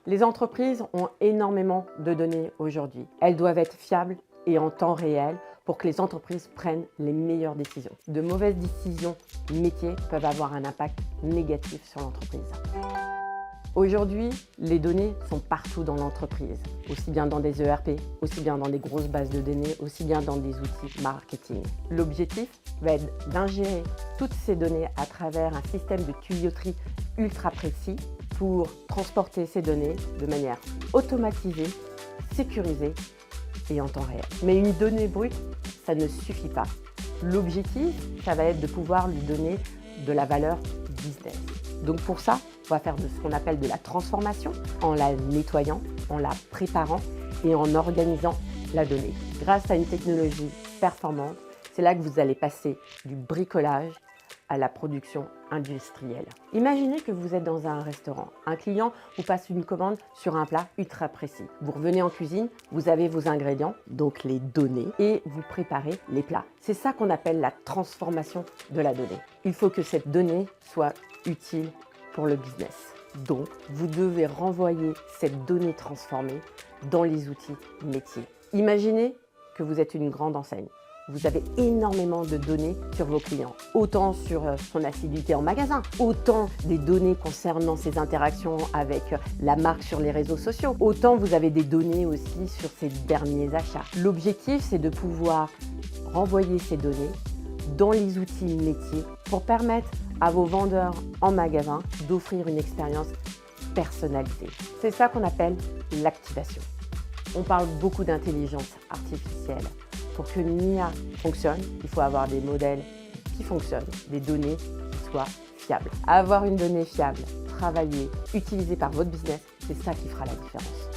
Les entreprises ont énormément de données aujourd'hui. Elles doivent être fiables et en temps réel pour que les entreprises prennent les meilleures décisions. De mauvaises décisions métiers peuvent avoir un impact négatif sur l'entreprise. Aujourd'hui, les données sont partout dans l'entreprise, aussi bien dans des ERP, aussi bien dans des grosses bases de données, aussi bien dans des outils marketing. L'objectif va être d'ingérer toutes ces données à travers un système de tuyauterie ultra précis pour transporter ces données de manière automatisée, sécurisée et en temps réel. Mais une donnée brute, ça ne suffit pas. L'objectif, ça va être de pouvoir lui donner de la valeur business. Donc pour ça, on va faire de ce qu'on appelle de la transformation en la nettoyant, en la préparant et en organisant la donnée. Grâce à une technologie performante, c'est là que vous allez passer du bricolage à la production industrielle. Imaginez que vous êtes dans un restaurant. Un client vous passe une commande sur un plat ultra précis. Vous revenez en cuisine, vous avez vos ingrédients, donc les données, et vous préparez les plats. C'est ça qu'on appelle la transformation de la donnée. Il faut que cette donnée soit utile pour le business. Donc, vous devez renvoyer cette donnée transformée dans les outils métiers. Imaginez que vous êtes une grande enseigne. Vous avez énormément de données sur vos clients, autant sur son assiduité en magasin, autant des données concernant ses interactions avec la marque sur les réseaux sociaux, autant vous avez des données aussi sur ses derniers achats. L'objectif, c'est de pouvoir renvoyer ces données dans les outils métiers pour permettre à vos vendeurs en magasin d'offrir une expérience personnalisée. C'est ça qu'on appelle l'activation. On parle beaucoup d'intelligence artificielle. Pour que l'IA fonctionne, il faut avoir des modèles qui fonctionnent, des données qui soient fiables. Avoir une donnée fiable, travaillée, utilisée par votre business, c'est ça qui fera la différence.